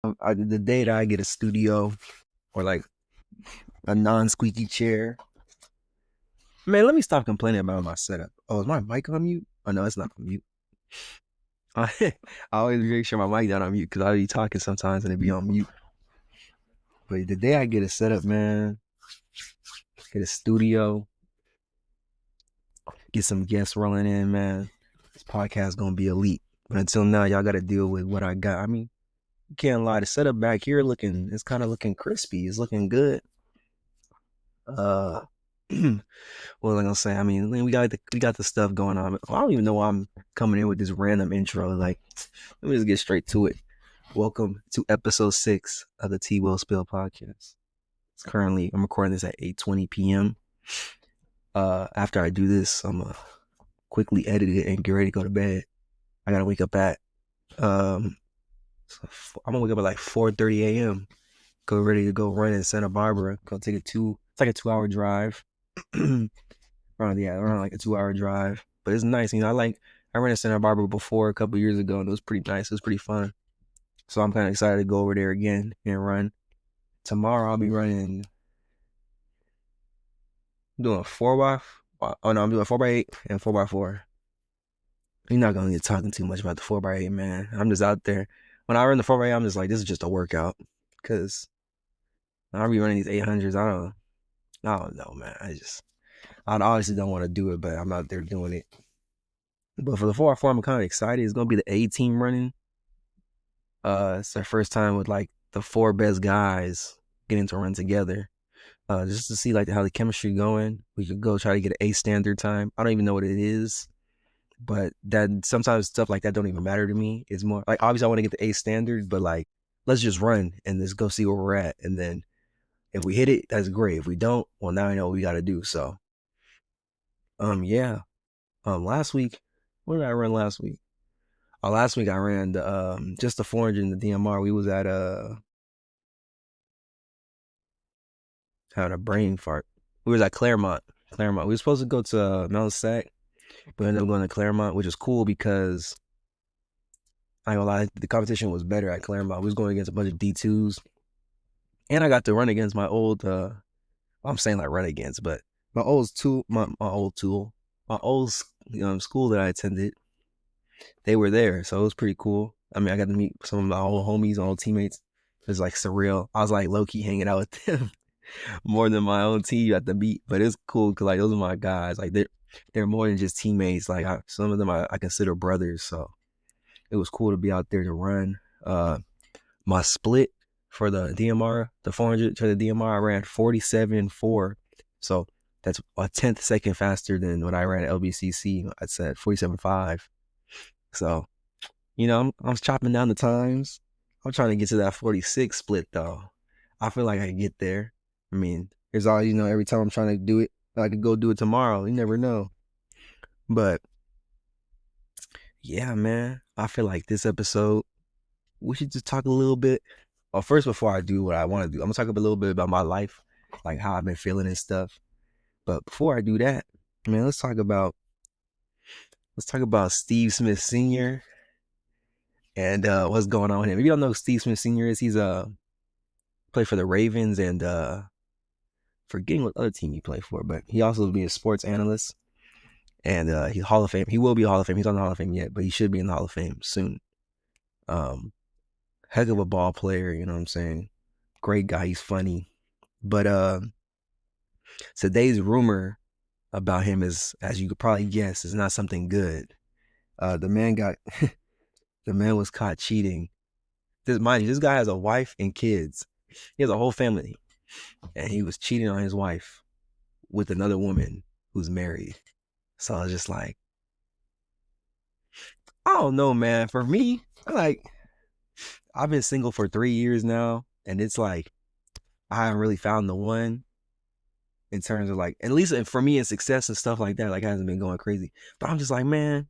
The day that I get a studio or like a non-squeaky chair, man, let me stop complaining about my setup. Oh, is my mic on mute? Oh no, it's not on mute. I, I always make sure my mic not on mute because I be talking sometimes and it be on mute. But the day I get a setup, man, get a studio, get some guests rolling in, man, this podcast gonna be elite. But until now, y'all gotta deal with what I got. I mean, you can't lie. The setup back here it's kind of looking crispy. It's looking good. Uh, what was I gonna say? I mean, we got the stuff going on. I don't even know why I'm coming in with this random intro. Like, let me just get straight to it. Welcome to episode 6 of the Twill Spill podcast. I'm recording this at 8:20 p.m. After I do this, I'm gonna quickly edit it and get ready to go to bed. I gotta wake up at um, I'm gonna wake up at like 4:30 a.m. Go ready to go run in Santa Barbara. Go take it's like a 2-hour drive. Around like a 2-hour drive. But it's nice. I ran in Santa Barbara before a couple years ago and it was pretty nice. It was pretty fun. So I'm kind of excited to go over there again and run. Tomorrow I'll be running, doing 4x. Oh no, I'm doing 4x8 and 4x4. You're not gonna get talking too much about the 4x8, man. I'm just out there. When I run the 4x8, I'm just like, this is just a workout. Cause I'll be running these 800s. I don't know, man. I obviously don't want to do it, but I'm out there doing it. But for the 4x4, I'm kind of excited. It's gonna be the A team running. It's their first time with like the 4 best guys getting to run together. Just to see like how the chemistry going. We could go try to get an A standard time. I don't even know what it is, but that sometimes stuff like that don't even matter to me. It's more like, obviously I want to get the A standard, but like, let's just run and let's go see where we're at. And then if we hit it, that's great. If we don't, well, now I know what we got to do. So, yeah. Last week, what did I run last week? Last week I ran the just the 400 in the DMR. We was at having a brain fart. We was at Claremont. We were supposed to go to Mount Sac, but ended up going to Claremont, which is cool because I ain't gonna lie, the competition was better at Claremont. We was going against a bunch of D2s, and I got to run against my old. I'm saying like run against, but my old school that I attended. They were there, so it was pretty cool. I mean, I got to meet some of my old homies, old teammates. It was like surreal. I was like low key hanging out with them more than my own team at the beat, but it's cool because like those are my guys. Like they're more than just teammates. Like some of them I consider brothers. So it was cool to be out there to run. My split for the DMR, the 400 to the DMR, I ran 47.4. So that's a 10th second faster than what I ran at LBCC. I said 47.5. So, I'm chopping down the times. I'm trying to get to that 46 split though. I feel like I can get there. I mean, there's always, every time I'm trying to do it, I could go do it tomorrow. You never know. But yeah, man, I feel like this episode, we should just talk a little bit. Well, first, before I do what I want to do, I'm gonna talk a little bit about my life, like how I've been feeling and stuff. But before I do that, man, let's talk about Steve Smith Sr. and what's going on with him. If you don't know who Steve Smith Sr. is, he's played for the Ravens and forgetting what other team he played for, but he also be a sports analyst and he's Hall of Fame. He will be Hall of Fame. He's not in the Hall of Fame yet, but he should be in the Hall of Fame soon. Heck of a ball player, you know what I'm saying? Great guy. He's funny. But today's rumor about him is, as you could probably guess, is not something good. The man was caught cheating. Mind you, this guy has a wife and kids. He has a whole family. And he was cheating on his wife with another woman who's married. So I was just like, I don't know, man. For me, I've been single for 3 years now. And it's like, I haven't really found the one in terms of like, at least for me in success and stuff like that, like, it hasn't been going crazy. But I'm just like, man,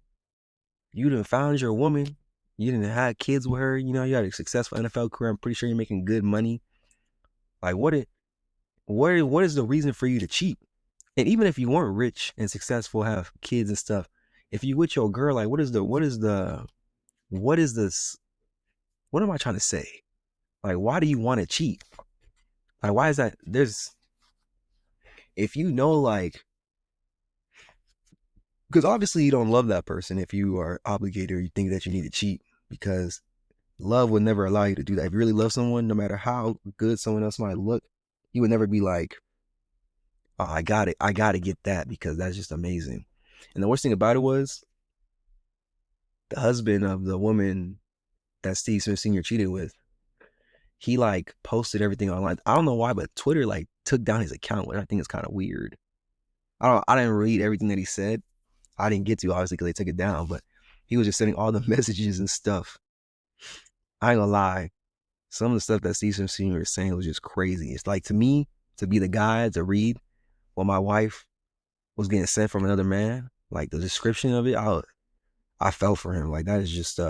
you done found your woman. You didn't have kids with her. You had a successful NFL career. I'm pretty sure you're making good money. Like, what is the reason for you to cheat? And even if you weren't rich and successful, have kids and stuff, if you with your girl, like, what am I trying to say? Like, why do you want to cheat? Like, why is that? If you know, like, because obviously you don't love that person if you are obligated or you think that you need to cheat, because love would never allow you to do that. If you really love someone, no matter how good someone else might look, you would never be like, oh, I got to get that because that's just amazing. And the worst thing about it was the husband of the woman that Steve Smith Sr. cheated with. He like posted everything online. I don't know why, but Twitter like took down his account, which I think is kind of weird. I didn't read everything that he said. I didn't get to, obviously, because they took it down, but he was just sending all the messages and stuff. I ain't gonna lie. Some of the stuff that Steve Smith Sr. was saying was just crazy. It's like, to me, to be the guy to read what my wife was getting sent from another man, like the description of it, I fell for him. Like, that is just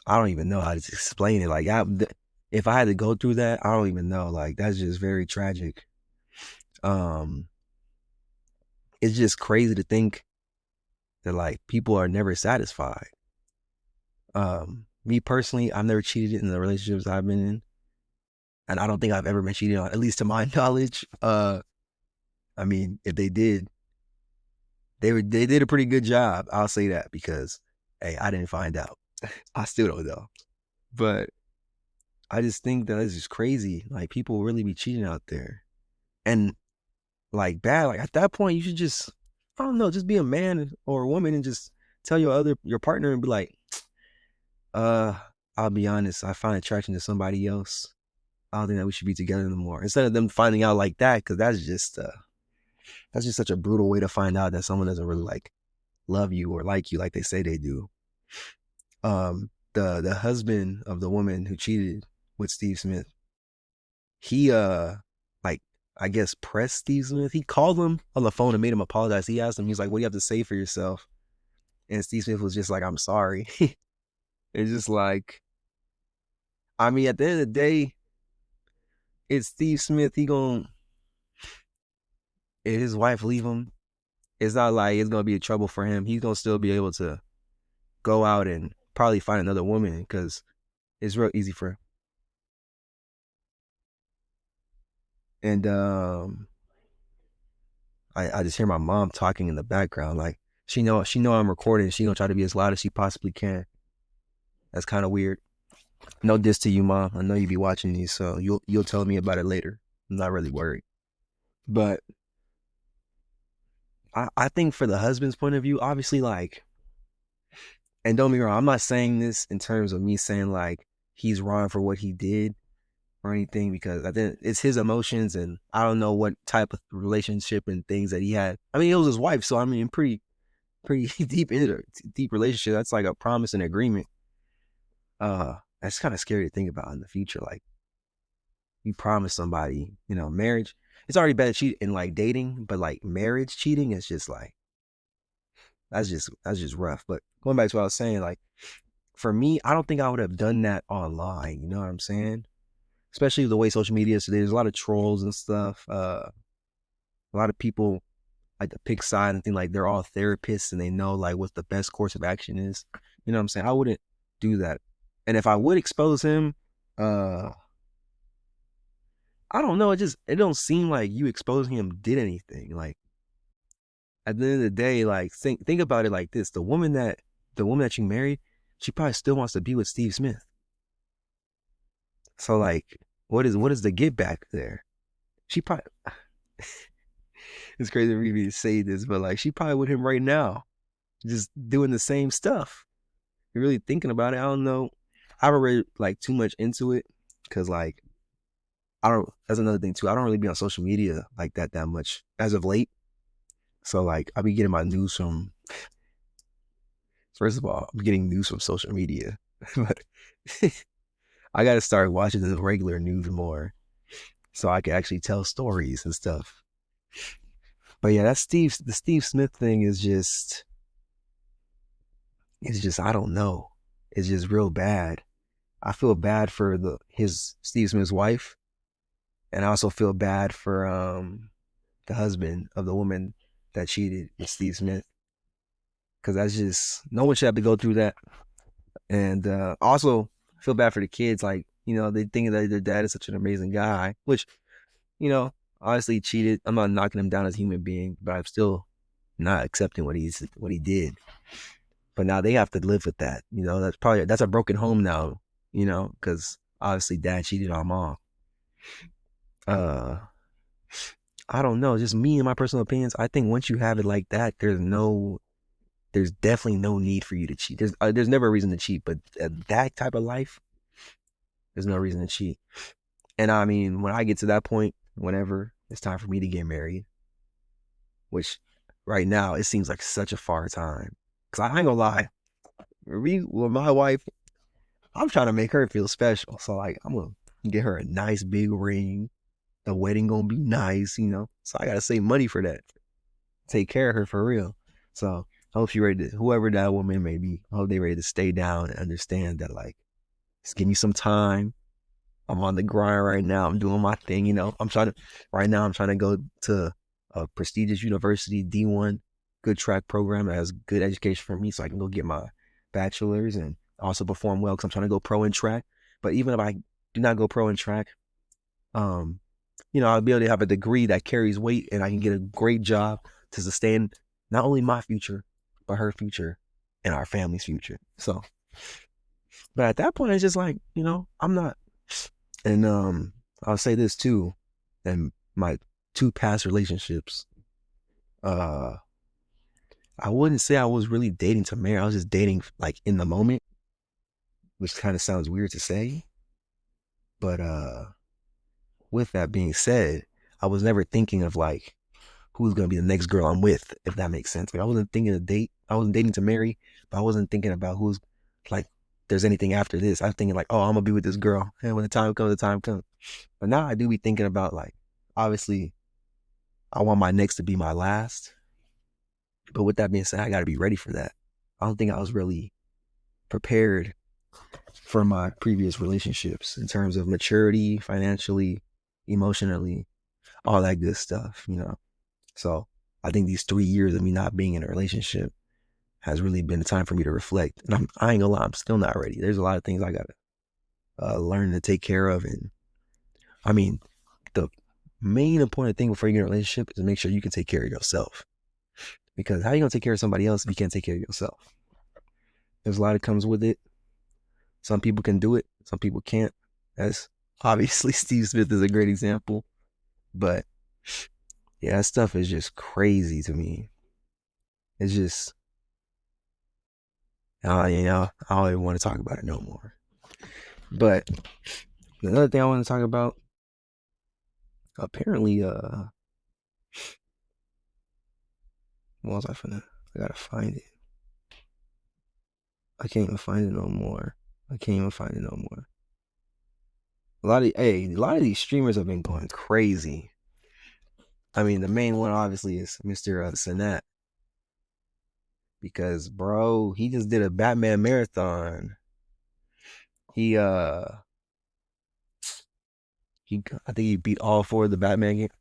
I don't even know how to explain it. Like, if I had to go through that, I don't even know. Like, that's just very tragic. Um, it's just crazy to think that like people are never satisfied. Me personally, I've never cheated in the relationships I've been in, and I don't think I've ever been cheated on, at least to my knowledge. I mean, if they did, they did a pretty good job. I'll say that, because hey, I didn't find out. I still don't know, but I just think that it's just crazy. Like, people really be cheating out there, and like, bad. Like, at that point, you should just, I don't know, just be a man or a woman and just tell your partner and be like, I'll be honest, I find attraction to somebody else. I don't think that we should be together anymore. Instead of them finding out like that, because that's just such a brutal way to find out that someone doesn't really like love you or like you like they say they do. The husband of the woman who cheated with Steve Smith, he like, I guess, pressed Steve Smith. He called him on the phone and made him apologize. He asked him, he's like, what do you have to say for yourself? And Steve Smith was just like, I'm sorry. It's just like, I mean, at the end of the day, it's Steve Smith. If his wife leave him, it's not like it's gonna be a trouble for him. He's gonna still be able to go out and probably find another woman, because it's real easy for him. And I just hear my mom talking in the background. Like, she know I'm recording. She gonna try to be as loud as she possibly can. That's kind of weird. No diss to you, mom. I know you be watching these, so you'll tell me about it later. I'm not really worried. But I think for the husband's point of view, obviously, like, and don't be wrong, I'm not saying this in terms of me saying like he's wrong for what he did or anything, because I think it's his emotions, and I don't know what type of relationship and things that he had. I mean, it was his wife, so I mean, pretty deep into the deep relationship. That's like a promise and agreement. That's kind of scary to think about in the future. Like, you promise somebody, marriage. It's already bad cheating in like dating, but like marriage cheating is just like, that's just rough. But going back to what I was saying, like, for me, I don't think I would have done that online. You know what I'm saying? Especially the way social media is today. There's a lot of trolls and stuff. A lot of people like to pick side and think like they're all therapists and they know like what the best course of action is. You know what I'm saying? I wouldn't do that. And if I would expose him, I don't know. It don't seem like you exposing him did anything. Like, at the end of the day, like, think about it like this: the woman that you married, she probably still wants to be with Steve Smith. So like, what is the get back there? She probably it's crazy for me to say this, but like, she probably with him right now, just doing the same stuff. You're really thinking about it. I don't know. I haven't read like too much into it, because like, I don't. That's another thing too. I don't really be on social media like that much as of late. So like, I be getting my news from. First of all, I'm getting news from social media, but I got to start watching the regular news more, so I can actually tell stories and stuff. But yeah, the Steve Smith thing is just, I don't know. It's just real bad. I feel bad for his Steve Smith's wife, and I also feel bad for the husband of the woman that cheated with Steve Smith, because that's just, no one should have to go through that. And also, I feel bad for the kids. Like, they think that their dad is such an amazing guy, which, you know, honestly he cheated. I'm not knocking him down as a human being, but I'm still not accepting what he did. But now they have to live with that. That's a broken home now, because obviously dad cheated on mom. Uh, I don't know. Just me and my personal opinions. I think once you have it like that, there's definitely no need for you to cheat. There's never a reason to cheat, but that type of life, there's no reason to cheat. And I mean, when I get to that point, whenever it's time for me to get married, which right now it seems like such a far time. Cause I ain't gonna lie, with my wife, I'm trying to make her feel special. So like, I'm gonna get her a nice big ring. The wedding gonna be nice. So I gotta save money for that. Take care of her for real. So I hope she ready to, whoever that woman may be, I hope they ready to stay down and understand that like, just give me some time. I'm on the grind right now. I'm doing my thing. I'm trying to go to a prestigious university, D1, good track program that has good education for me so I can go get my bachelor's and also perform well because I'm trying to go pro in track. But even if I do not go pro in track, I'll be able to have a degree that carries weight and I can get a great job to sustain not only my future, but her future and our family's future. So, but at that point, it's just like, I'm not. And I'll say this too, and my two past relationships, I wouldn't say I was really dating to marry. I was just dating like in the moment, which kind of sounds weird to say. But with that being said, I was never thinking of like who's gonna be the next girl I'm with, if that makes sense. Like I wasn't thinking to date. I wasn't dating to marry, but I wasn't thinking about who's like there's anything after this. I was thinking like, oh, I'm gonna be with this girl. And when the time comes, the time comes. But now I do be thinking about like, obviously, I want my next to be my last. But with that being said, I gotta be ready for that. I don't think I was really prepared for my previous relationships in terms of maturity, financially, emotionally, all that good stuff. So I think these 3 years of me not being in a relationship has really been a time for me to reflect. And I ain't gonna lie, I'm still not ready. There's a lot of things I gotta learn to take care of. And I mean, the main important thing before you get in a relationship is to make sure you can take care of yourself. Because how you gonna take care of somebody else if you can't take care of yourself? There's a lot that comes with it. Some people can do it, some people can't. As obviously Steve Smith is a great example. But yeah, that stuff is just crazy to me. It's just I don't even want to talk about it no more. But another thing I want to talk about, apparently, what was I gotta find it. I can't even find it no more. A lot of these streamers have been going crazy. I mean, the main one obviously is Mr. Sinat. Because bro, he just did a Batman marathon. I think he beat all 4 of the Batman games.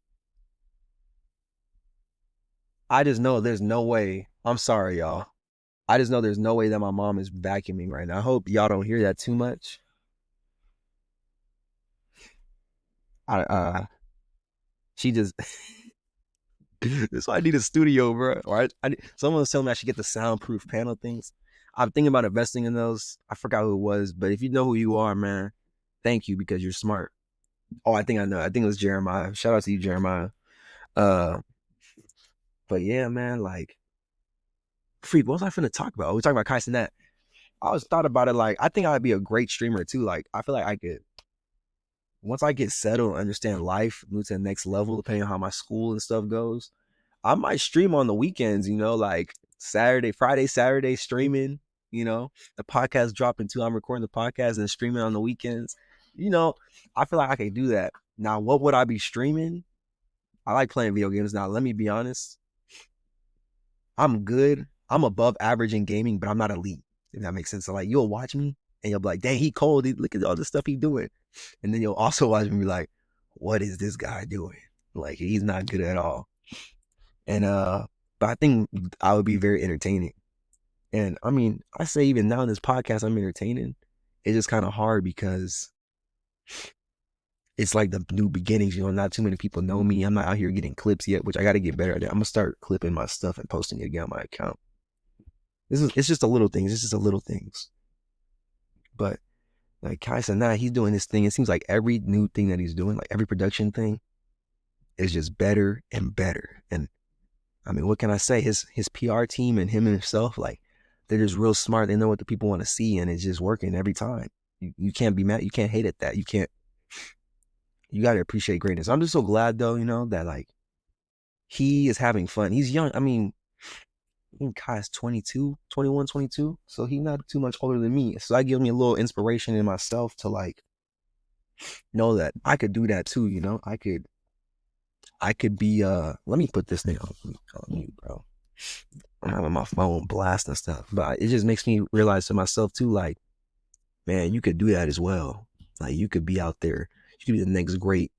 I just know there's no way. I'm sorry, y'all. I just know there's no way that my mom is vacuuming right now. I hope y'all don't hear that too much. She just so I need a studio, bro. Or someone was telling me I should get the soundproof panel things. I'm thinking about investing in those. I forgot who it was, but if you know who you are, man, thank you because you're smart. Oh, I think I know. I think it was Jeremiah. Shout out to you, Jeremiah. Uh, but yeah, man, like, freak. What was I finna talk about? We talking about Kai Cenat. I always thought about it like I think I'd be a great streamer too. Like I feel like I could once I get settled and understand life, move to the next level, depending on how my school and stuff goes. I might stream on the weekends, like Saturday, Friday, Saturday streaming, the podcast dropping too. I'm recording the podcast and streaming on the weekends. I feel like I can do that. Now, what would I be streaming? I like playing video games. Now, let me be honest. I'm good. I'm above average in gaming, but I'm not elite, if that makes sense. So, like, you'll watch me and you'll be like, dang, he cold. Look at all the stuff he's doing. And then you'll also watch me and be like, what is this guy doing? Like, he's not good at all. And but I think I would be very entertaining. And I mean, I say even now in this podcast, I'm entertaining. it's just kind of hard because it's like the new beginnings, not too many people know me. I'm not out here getting clips yet, which I got to get better at it. I'm going to start clipping my stuff and posting it again on my account. It's just a little things. It's just a little things. But like Kai Cenat, he's doing this thing. It seems like every new thing that he's doing, like every production thing, is just better and better. And I mean, what can I say? His PR team and him and himself, like, they're just real smart. They know what the people want to see, and it's just working every time. You can't be mad. You can't hate at that. You got to appreciate greatness. I'm just so glad, though, that like he is having fun. He's young. I mean, Kai's 22, 21, 22. So he's not too much older than me. So that gives me a little inspiration in myself to like know that I could do that too. I could be, let me put this thing on mute, bro. I'm having my phone blast and stuff, but it just makes me realize to myself too, like, man, you could do that as well. Like, you could be out there. You could be the next great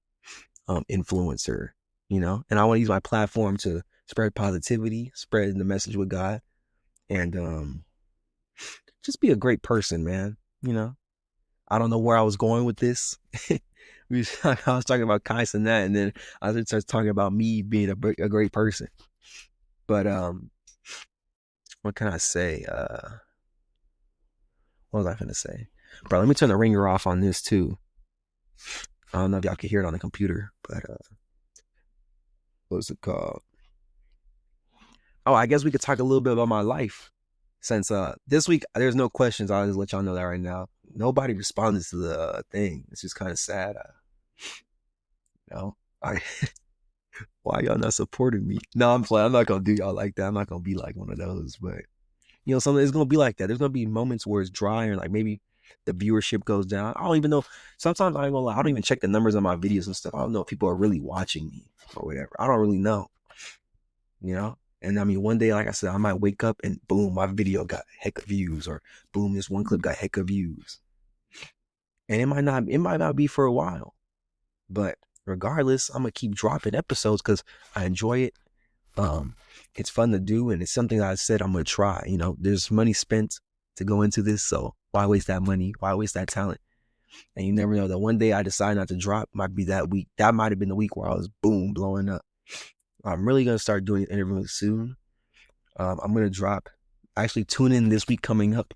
influencer, and I want to use my platform to spread positivity, spread the message with God, and just be a great person, man. I don't know where I was going with this. I was talking about Kai Cenat, and then I started talking about me being a great person. But what can I say? What was I gonna say? Bro, let me turn the ringer off on this too. I don't know if y'all can hear it on the computer, but what's it called? Oh, I guess we could talk a little bit about my life. Since this week there's no questions, I'll just let y'all know that right now. Nobody responded to the thing. It's just kind of sad. I why y'all not supporting me? No, I'm playing. I'm not gonna do y'all like that. I'm not gonna be like one of those, but something it's gonna be like that. There's gonna be moments where it's dry and like maybe the viewership goes down. I don't even know. Sometimes I ain't gonna lie, I don't even check the numbers on my videos and stuff. I don't know if people are really watching me or whatever. I don't really know. And I mean, one day, like I said, I might wake up and boom, my video got heck of views, or boom, this one clip got heck of views. And it might not be for a while, but regardless, I'm gonna keep dropping episodes because I enjoy it. It's fun to do, and it's something that I said I'm gonna try. There's money spent to go into this, so why waste that money? Why waste that talent? And you never know that one day I decide not to drop, might be that week. That might have been the week where I was boom blowing up. I'm really gonna start doing interviews soon. I'm gonna drop. Actually, tune in this week coming up.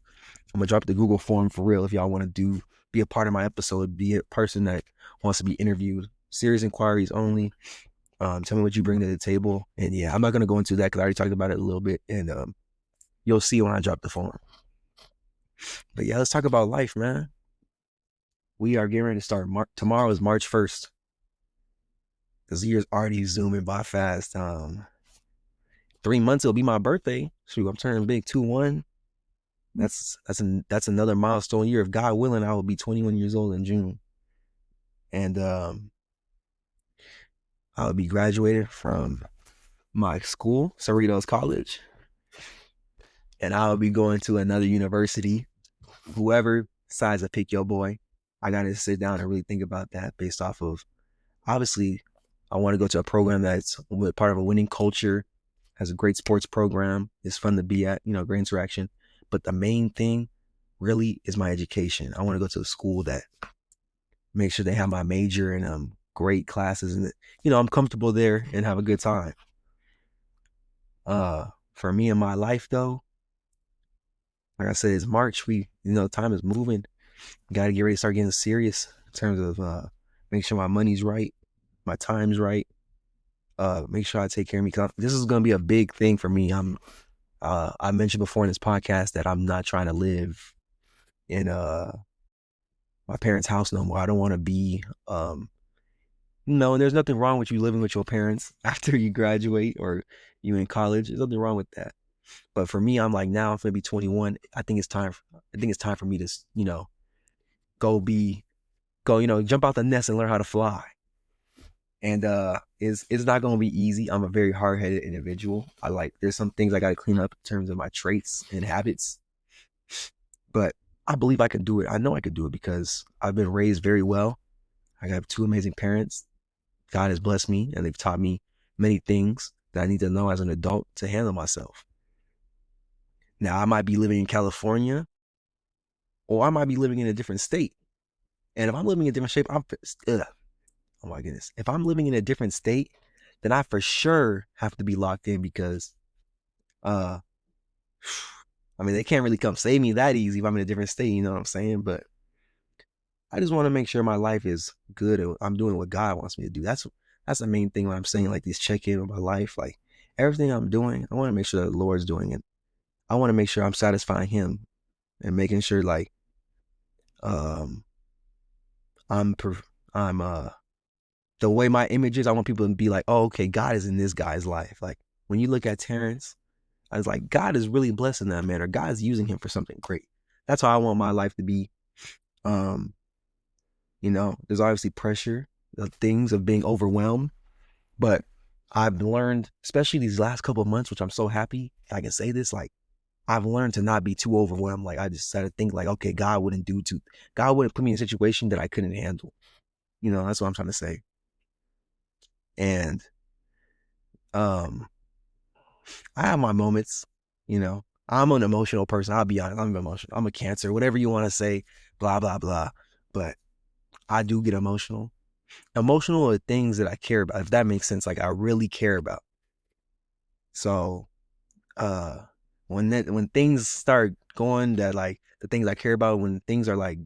I'm gonna drop the Google form for real. If y'all want to be a part of my episode, be a person that wants to be interviewed. Serious inquiries only. Tell me what you bring to the table. And yeah, I'm not gonna go into that because I already talked about it a little bit. And you'll see when I drop the form. But yeah, let's talk about life, man. We are getting ready to start. Tomorrow is March 1st. This year's already zooming by fast. 3 months it'll be my birthday. Shoot, I'm turning big 2-1. That's another milestone year. If God willing, I will be 21 years old in June. And I will be graduated from my school, Cerritos College. And I will be going to another university. Whoever decides to pick your boy, I got to sit down and really think about that based off of, obviously, I want to go to a program that's part of a winning culture, has a great sports program, is fun to be at, great interaction. But the main thing really is my education. I want to go to a school that makes sure they have my major and great classes, and I'm comfortable there and have a good time. For me and my life though, like I said, it's March. Time is moving. Got to get ready to start getting serious in terms of make sure my money's right, my time's right. Make sure I take care of me, because this is going to be a big thing for me. I mentioned before in this podcast that I'm not trying to live in my parents' house no more. I don't want to be no, and there's nothing wrong with you living with your parents after you graduate or you in college. There's nothing wrong with that. But for me, I'm like, now I'm gonna be 21. I think it's time for me to jump out the nest and learn how to fly. And it's not gonna be easy. I'm a very hard-headed individual. There's some things I gotta clean up in terms of my traits and habits. But I believe I can do it. I know I could do it because I've been raised very well. I have 2 amazing parents. God has blessed me, and they've taught me many things that I need to know as an adult to handle myself. Now, I might be living in California or I might be living in a different state. And if I'm living in a different shape, oh my goodness. If I'm living in a different state, then I for sure have to be locked in because uh I mean they can't really come save me that easy if I'm in a different state, you know what I'm saying? But I just want to make sure my life is good and I'm doing what God wants me to do. That's the main thing when I'm saying like these check-in with my life. Like everything I'm doing, I want to make sure that the Lord's doing it. I want to make sure I'm satisfying him and making sure like um I'm I'm the way my image is, I want people to be like, oh, okay, God is in this guy's life. Like when you look at Terrence, I was like, God is really blessing that man, or God is using him for something great. That's how I want my life to be. Um, there's obviously pressure, the things of being overwhelmed, but I've learned, especially these last couple of months, which I'm so happy I can say this, like I've learned to not be too overwhelmed. Like I just started to think like, okay, God wouldn't put me in a situation that I couldn't handle. That's what I'm trying to say. And um, I have my moments, I'm an emotional person. I'll be honest. I'm emotional. I'm a Cancer, whatever you want to say, blah, blah, blah. But I do get emotional. Emotional are things that I care about, if that makes sense. Like I really care about. So uh when things start going that like the things I care about, when things are like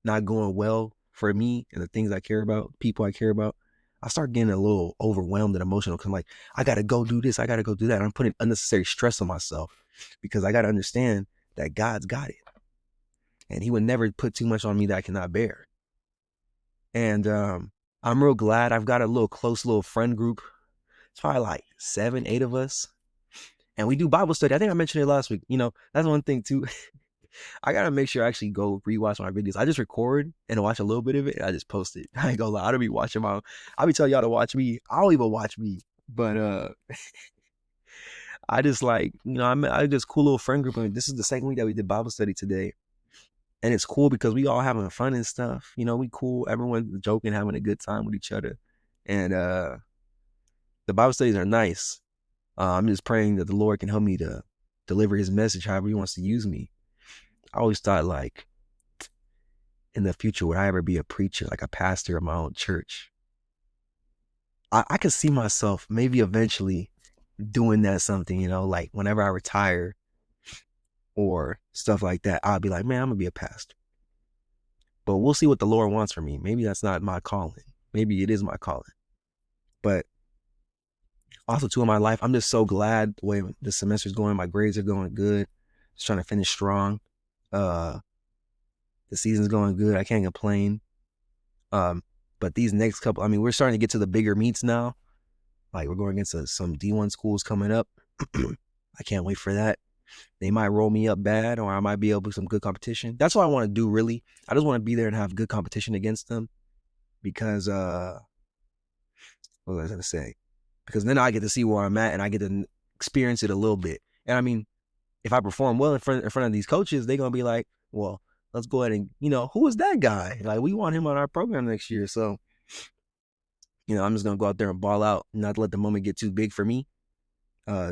not going well for me and the things I care about, people I care about, I start getting a little overwhelmed and emotional because I'm like, I gotta go do this, I gotta go do that. I'm putting unnecessary stress on myself because I gotta understand that God's got it. And he would never put too much on me that I cannot bear. And I'm real glad I've got a little close little friend group. It's probably like 7, 8 of us. And we do Bible study. I think I mentioned it last week. That's one thing too. I gotta make sure I actually go rewatch my videos. I just record and watch a little bit of it and I just post it. I ain't gonna lie. I don't be watching I'll be telling y'all to watch me. I don't even watch me. But I just like, I just cool little friend group. And this is the second week that we did Bible study today. And it's cool because we all having fun and stuff. We cool. Everyone's joking, having a good time with each other. And the Bible studies are nice. I'm just praying that the Lord can help me to deliver his message however he wants to use me. I always thought like in the future, would I ever be a preacher, like a pastor of my own church? I could see myself maybe eventually doing that something, like whenever I retire or stuff like that, I'll be like, man, I'm gonna be a pastor. But we'll see what the Lord wants for me. Maybe that's not my calling. Maybe it is my calling. But also too in my life, I'm just so glad the way the semester's going. My grades are going good. Just trying to finish strong. The season's going good. I can't complain. But these next couple, we're starting to get to the bigger meets now. Like we're going against some D1 schools coming up. I can't wait for that. They might roll me up bad, or I might be able to do some good competition. That's what I want to do, really. I just want to be there and have good competition against them because, what was I going to say? Because then I get to see where I'm at and I get to experience it a little bit. And if I perform well in front of these coaches, they're going to be like, well, let's go ahead and, who is that guy? Like, we want him on our program next year. So, I'm just going to go out there and ball out, not let the moment get too big for me.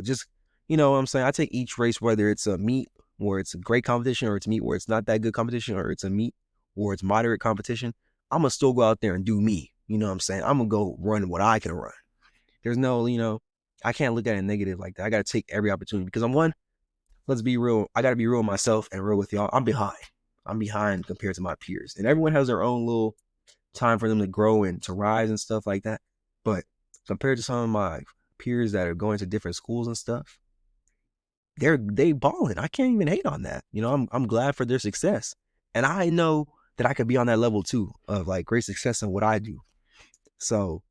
Just, what I'm saying? I take each race, whether it's a meet where it's a great competition or it's a meet where it's not that good competition, or it's a meet where it's moderate competition. I'm going to still go out there and do me. You know what I'm saying? I'm going to go run what I can run. There's no, I can't look at it negative like that. I got to take every opportunity because let's be real. I got to be real with myself and real with y'all. I'm behind compared to my peers. And everyone has their own little time for them to grow and to rise and stuff like that. But compared to some of my peers that are going to different schools and stuff, they balling. I can't even hate on that. I'm glad for their success. And I know that I could be on that level too of like great success in what I do. So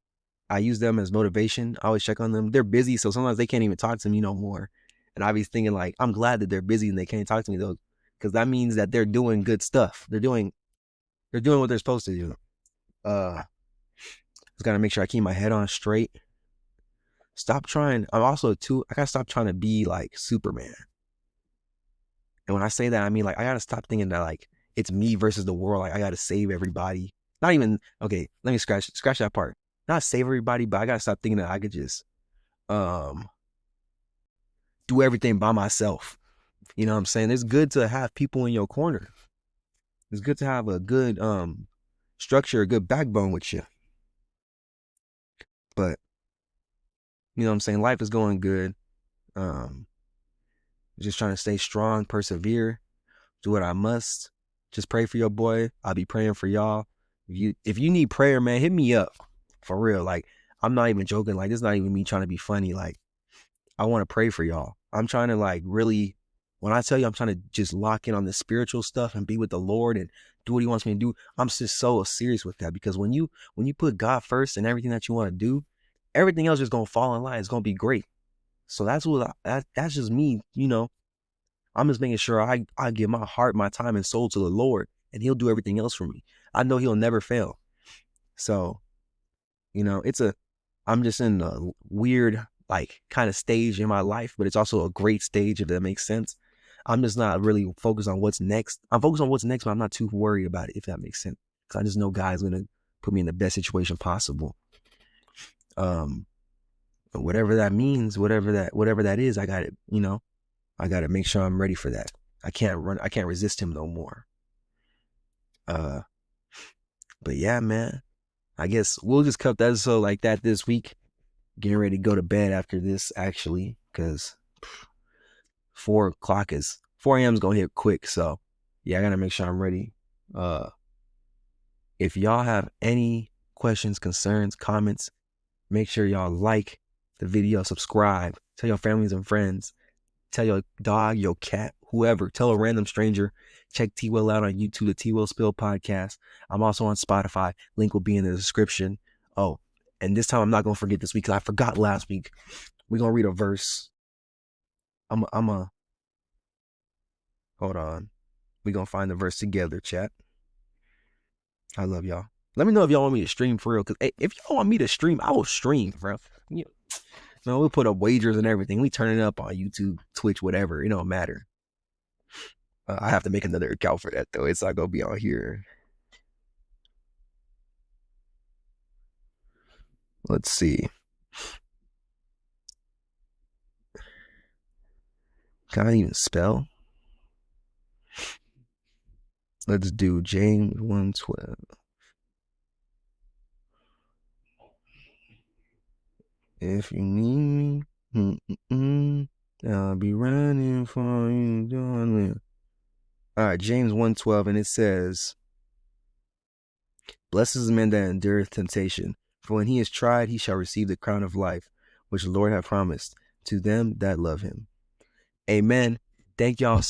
I use them as motivation. I always check on them. They're busy, so sometimes they can't even talk to me no more. And I be thinking like, I'm glad that they're busy and they can't talk to me though, because that means that they're doing good stuff. They're doing what they're supposed to do. Just gotta make sure I keep my head on straight. Stop trying. I gotta stop trying to be like Superman. And when I say that, I mean like I gotta stop thinking that like it's me versus the world. Like I gotta save everybody. Not even okay. Let me scratch that part. Not save everybody, but I gotta stop thinking that I could just do everything by myself. You know what I'm saying? It's good to have people in your corner. It's good to have a good structure, a good backbone with you. But you know what I'm saying? Life is going good. Um, just trying to stay strong, persevere, do what I must. Just pray for your boy. I'll be praying for y'all. If you need prayer, man, hit me up. For real. Like, I'm not even joking. Like, this is not even me trying to be funny. Like, I want to pray for y'all. I'm trying to like really, when I tell you I'm trying to just lock in on the spiritual stuff and be with the Lord and do what he wants me to do, I'm just so serious with that. Because when you put God first and everything that you want to do, everything else is gonna fall in line. It's gonna be great. So that's just me, you know. I'm just making sure I give my heart, my time, and soul to the Lord, and he'll do everything else for me. I know he'll never fail. So, you know, I'm just in a weird, like, kind of stage in my life, but it's also a great stage, if that makes sense. I'm just not really focused on what's next. I'm focused on what's next, but I'm not too worried about it, if that makes sense. Because I just know God's going to put me in the best situation possible. Whatever that means, whatever that is, I got it, you know, I got to make sure I'm ready for that. I can't resist him no more. But yeah, man, I guess we'll just cut that episode like that this week. Getting ready to go to bed after this, actually, because 4 a.m. is gonna hit quick. So yeah, I gotta make sure I'm ready. If y'all have any questions, concerns, comments, make sure y'all like the video, subscribe, tell your families and friends, tell your dog, your cat, whoever, tell a random stranger. Check T-Will out on YouTube, the T-Will Spill podcast. I'm also on Spotify. Link will be in the description. Oh, and this time I'm not gonna forget this week because I forgot last week. We're gonna read a verse. I'm a hold on. We're gonna find the verse together, chat. I love y'all. Let me know if y'all want me to stream for real. Cause hey, if y'all want me to stream, I will stream, bro. You know, we'll put up wagers and everything. We turn it up on YouTube, Twitch, whatever. It don't matter. I have to make another account for that though. It's not gonna be on here. Let's see. Can I even spell? Let's do James 1:12. If you need me, I'll be running for you, darling. All right, James 1:12, and it says, "Blessed is the man that endureth temptation, for when he is tried, he shall receive the crown of life, which the Lord hath promised to them that love him." Amen. Thank y'all